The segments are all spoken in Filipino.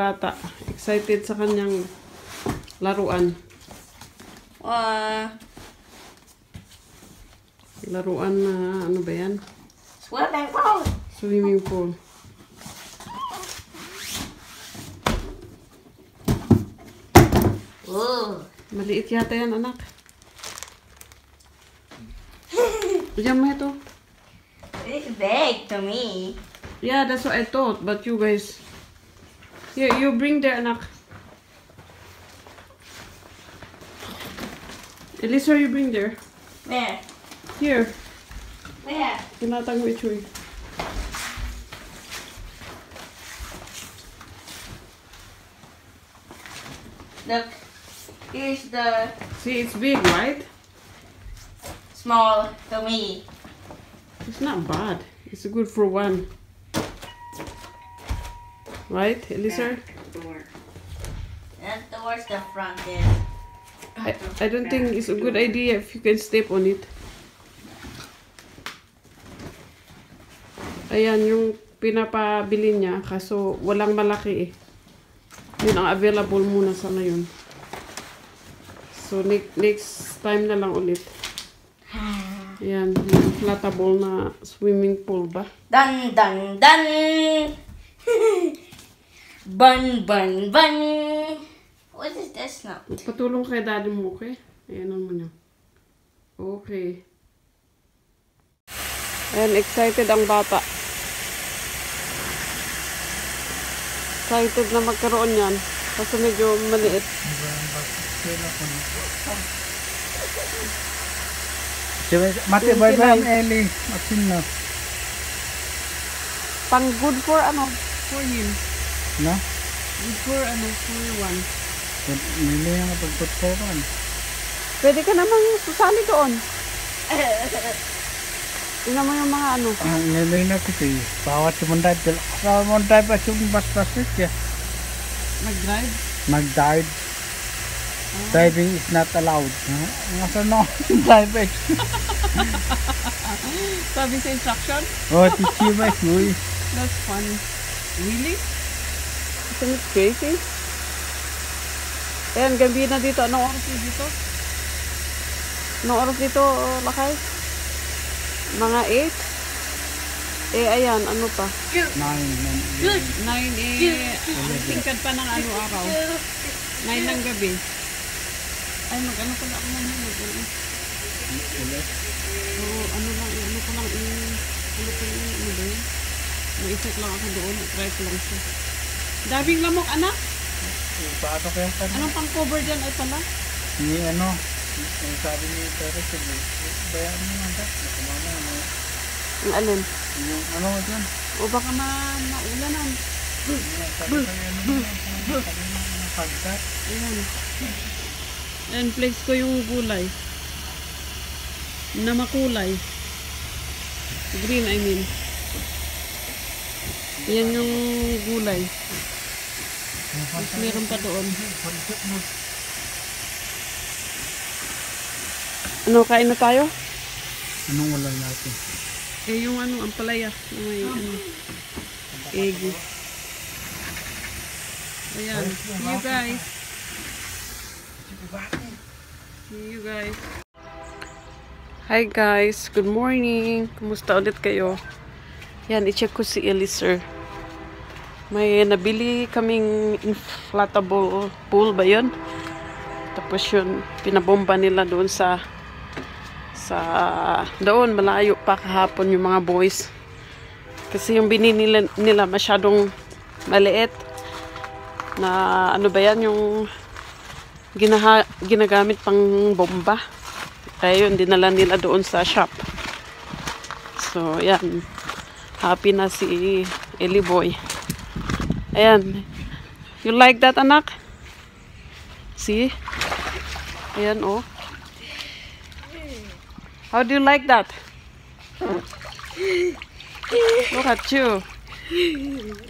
bata. Excited sa kanyang laruan. Laruan na, ano ba yan? Swimming pool. Swimming pool. Ooh. Maliit yata yan, anak. Diyan mo ito. It's big to me. Yeah, that's what I thought. But you guys... Here, you bring there, anak. Elisa, you bring there. Where? Here. Where? Tinatang mo ito eh. Look. Here's the See, it's big, right? small to me. It's not bad. It's good for one. Right, Elisa? And towards the front is. I don't think it's a good idea if you can step on it. Ayan, yung pinapabili niya, kaso walang malaki eh. Yun ang available muna sa ngayon. So, next time na lang ulit. Ayan, yung inflatable na swimming pool ba? Dun dun dun! Bun bun bun! What is this now? Patulong kay daddy mo, okay? Ayan mo niya. Okay. Ayan, excited ang bata. Excited na magkaroon yan. Kasi medyo maliit. Mati bye-bye Elie. Matin na. Pang good for ano? For him. No? Good for ano? For one. Nili yung pagputpokan. Pwede ka namang susali doon. Tingnan mo yung mga ano. Ang nili na kasi. Bawat sumunday. Sumunday pa bas-basit ya. Mag-drive? Mag-dive. Diving is not allowed. Nga no? Dive. Sabi sa instruction? Oh, teach you by Louis. That's fun. Really? Isn't it crazy? Ayan, gabi na dito. Anong oras na dito? Anong oras dito, Lakay? Mga 8? Eh, ayan, ano pa? 9 9 tingkad pa ng ano araw. 9 ng gabi. Ay, mag-ano pala ako naman. Oo, ano ba yun? May-isip lang ako doon. Try ko lang siya. Daming lamok, anak? Paano kaya pa? Anong pang-cover dyan ay pala? Ni ano? Ang sabi ni Teres, bayaan mo nga ba? Nakumama mo. Ang alin? Yung ano dyan? O baka maulanan. Ayan. Ayan, place ko yung gulay. Na makulay. Green, I mean. Ayan yung gulay. Mas meron pa doon. Ano, kain na tayo? Anong wala natin? Eh, yung ano, ang palaya. Yung may ano, egg. Ayan. See you guys. See you guys. Hi guys. Good morning. Kumusta ulit kayo? Yan, i-check ko si Elie, sir. May nabili kaming inflatable pool ba yun? Tapos yun, pinabomba nila doon sa doon, malayo pa kahapon yung mga boys. Kasi yung binili nila masyadong maliit. Na ano ba yan, yung ginagamit pang bomba. Kaya yun, dinala nila doon sa shop. So, yan. Happy na si Elie boy. Ayan. You like that, anak? See? Ayan, oh. How do you like that? Look at you.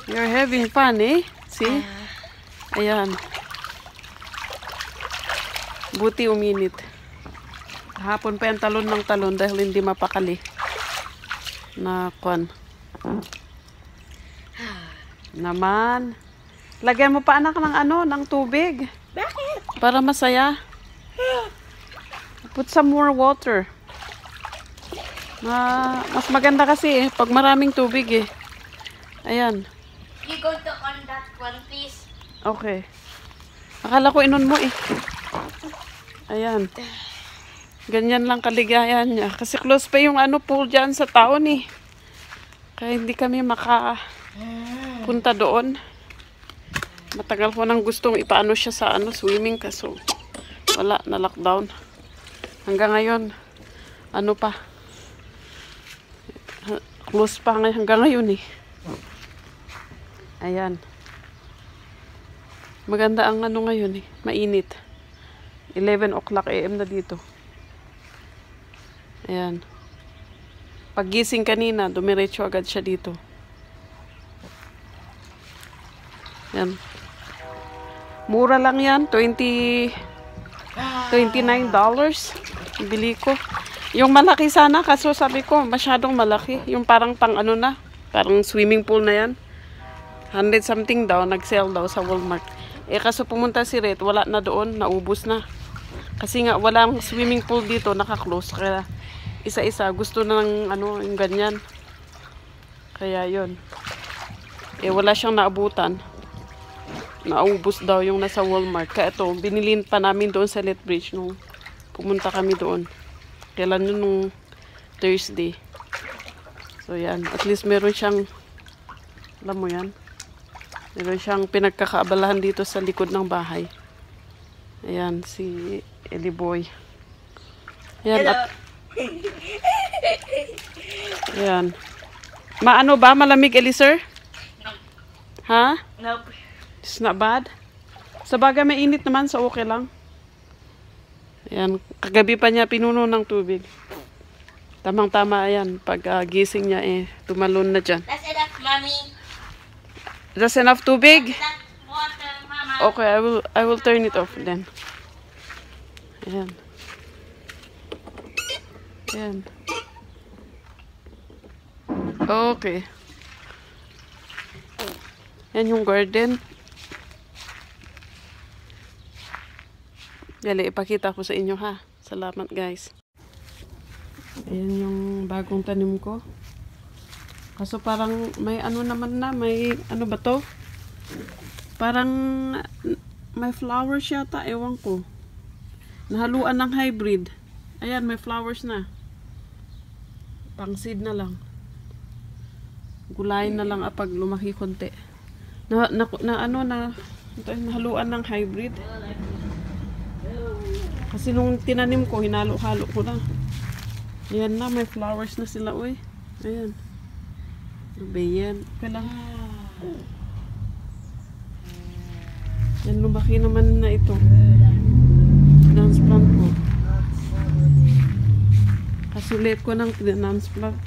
You're having fun, eh? See? Ayan. Buti uminit. Hapon pa yung talon ng talon dahil hindi mapakali. Na kwan. Naman. Lagyan mo pa anak ng ano, ng tubig. Bakit? Para masaya. Put some more water. Mas maganda kasi pag maraming tubig eh. Ayan. You go to on that one, please. Okay. Akala ko inon mo eh. Ayan. Ganyan lang kaligayahan niya. Kasi close pa yung ano pool dyan sa town eh. Kaya hindi kami makapunta doon. Matagal ko nang gustong ipaano siya sa ano, swimming kaso wala, na lockdown. Hanggang ngayon, ano pa. Close pa hanggang ngayon eh. Ayan. Maganda ang ano ngayon eh. Mainit. 11 o'clock AM na dito. Ayan. Paggising kanina, dumiretso agad siya dito. Ayan. Mura lang yan. $29. Bili ko. Yung malaki sana, kaso sabi ko, masyadong malaki. Yung parang pang ano na, parang swimming pool na yan. 100 something daw, nag-sell daw sa Walmart. Eh kaso pumunta si Red, wala na doon, naubos na. Kasi nga walang swimming pool dito, naka-close. Kaya isa-isa, gusto na ng ano, yung ganyan. Kaya yon. Eh wala siyang naabutan. Naubos daw yung nasa Walmart. Kaya ito, binilin pa namin doon sa Lethbridge nung pumunta kami doon. Kailan yun nung Thursday. So yan, at least meron siyang, alam mo yan, meron siyang pinagkakaabalahan dito sa likod ng bahay. Ayan, si Elie boy. Ayan, at ayan. Maano ba? Malamig, Elie, sir? Ha? Nope. It's not bad. Sa bagay may init naman, so okay lang. Ayan, kagabi pa niya pinuno ng tubig. Tamang-tama ayan, pag gising niya eh, tumalon na dyan. That's enough, mommy. That's enough tubig? That's water, mama. Okay, I will turn it off then. Ayan. Ayan. Okay. Yan yung garden. Dali, ipakita ko sa inyo ha. Salamat guys. Ayan yung bagong tanim ko. Kaso parang may ano naman na, may ano ba to? Parang may flowers yata, ewan ko. Nahaluan ng hybrid. Ayan, may flowers na. Pang seed na lang. Gulayin na lang pag lumaki konti. Nahaluan ng hybrid. Kasi nung tinanim ko, hinalo-halo ko na. Ayan na, may flowers na sila, uy. Ayan. Ayan. Okay lang. Yan, lumaki naman na ito. Transplant ko. Kasulit ko ng transplant.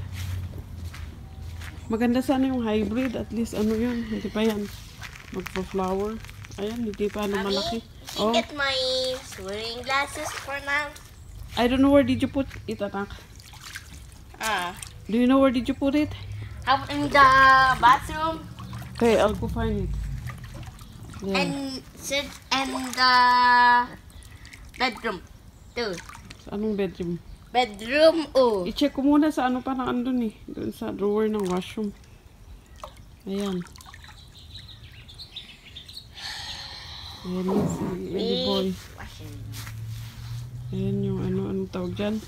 Maganda sana yung hybrid. At least ano yun. Hindi pa yan magpa-flower. Ayan, hindi pa na malaki. Mommy, get my swimming glasses for now. I don't know where did you put it, anak. Do you know where did you put it? How in the bathroom Okay, I'll go find it. Yeah. and sit in the bedroom too. Sa anong bedroom? Bedroom, oh. I-check ko muna sa ano parang andun eh. Doon sa drawer ng washroom. Ayan. Ayan yun si Elie boy. Ayan yung ano tawag dyan.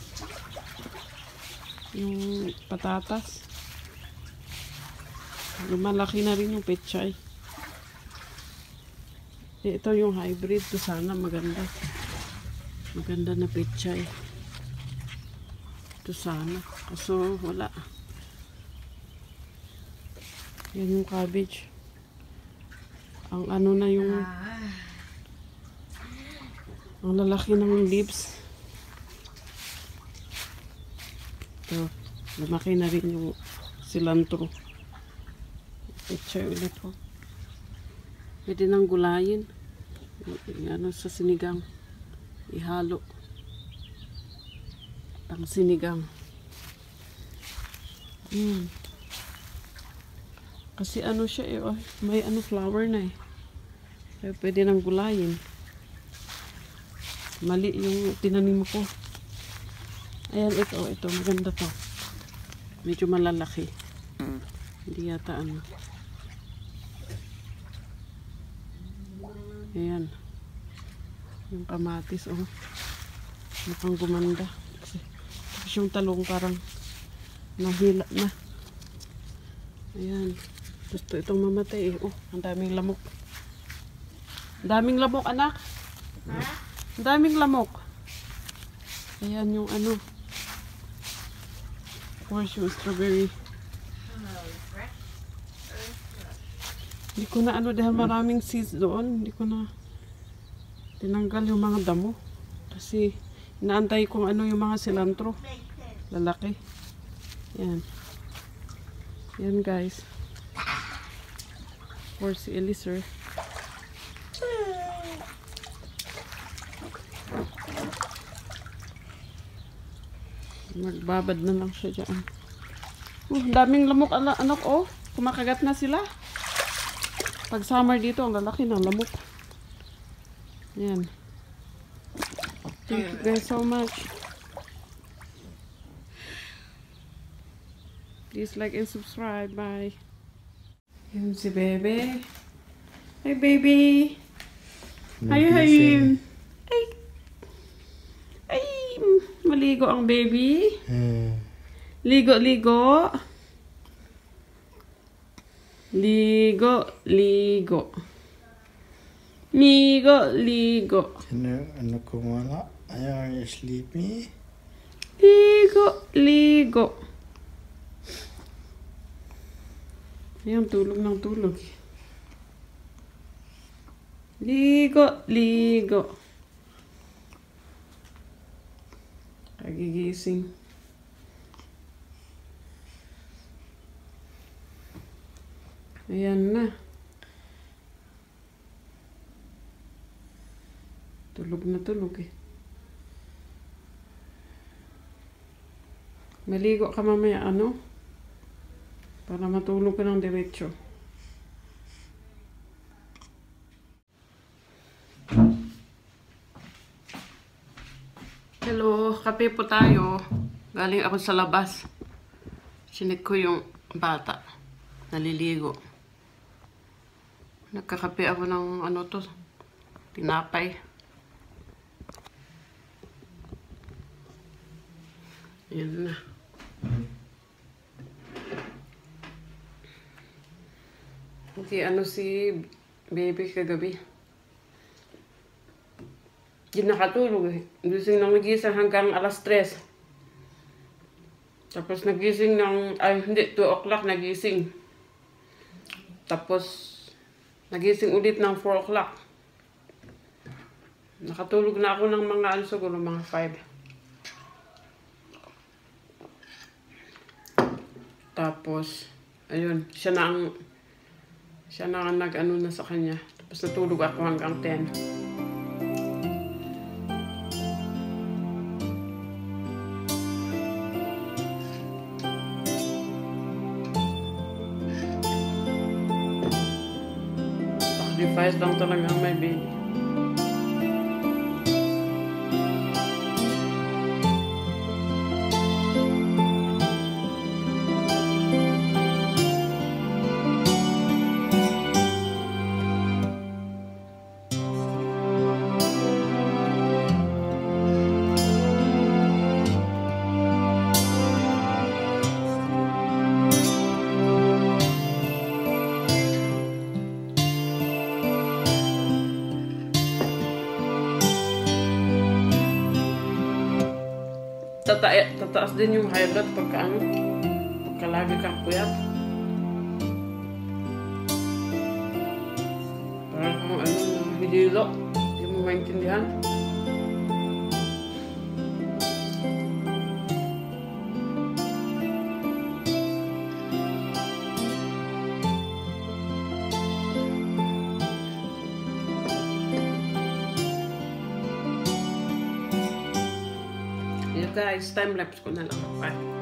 Yung patatas. Lumalaki na rin yung pechay. Ito yung hybrid. Ito sana maganda. Maganda na pechay. Ito sana. Kaso wala. Yan yung cabbage. Ang ano na yung ang lalaki ng leaves. Ito. Lumaki na rin yung cilantro. Pechay ulit ho. Pwede nang gulayin. Ano sa sinigang. Ihalo. Pang sinigang. Kasi ano siya eh. Oh, may ano flower na eh. Kaya pwede nang gulayin. Mali yung tinanim ko. Ayan, ito. Maganda to. Medyo malalaki. Hindi yata ano. Ayan. Yung kamatis, oh. Mukhang gumanda. Tapos yung talong parang nahila na. Ayan. Gusto itong mamatay, eh. Oh, ang daming lamok. Daming lamok, anak. Ha? Ang daming lamok. Ayan yung ano. Of course, yung strawberry. Hindi ko na ano dahil maraming seeds doon. Hindi ko na tinanggal yung mga damo. Kasi inaantay kong ano yung mga cilantro. Lalaki. Yan. Yan guys. For si Elie, sir. Magbabad na lang siya dyan. Daming lamok anak, oh. Kumakagat na sila. Pag summer dito, ang lalaki ng lamok. Yan. Thank you guys so much. Please like and subscribe. Bye. Yan si Bebe. Hi, baby. Hi. Ay. Ay. Maligo ang baby. Ligo. Ligo. Ano kumala? Are you sleepy? Ligo. Ayan, tulog ng tulog. Ligo. Kagigising. Ayan na. Tulog na tulog eh. Maligo ka mamaya, ano? Para matulog ka ng diretso. Hello, kape po tayo. Galing ako sa labas. Sinik ko yung bata. Naliligo. Nagkakape ako ng ano to, tinapay. Ayan na. Okay, ano si baby kagabi? Hindi nakatulog eh. Gising nang nagising hanggang alas 3. Tapos nagising ng, hindi, 2 o'clock nagising. Tapos nagising ulit ng 4 o'clock. Nakatulog na ako ng mga ano siguro, mga 5. Tapos, ayun, siya na ang nag-ano na sa kanya. Tapos natulog ako hanggang 10. Sacrifice lang talaga ang may baby. Tataas din yung high blood pagka lagi kang puyat. Parang kung hidilo, hindi mo maintindihan. Guys, time lapse ko na lang. Bye.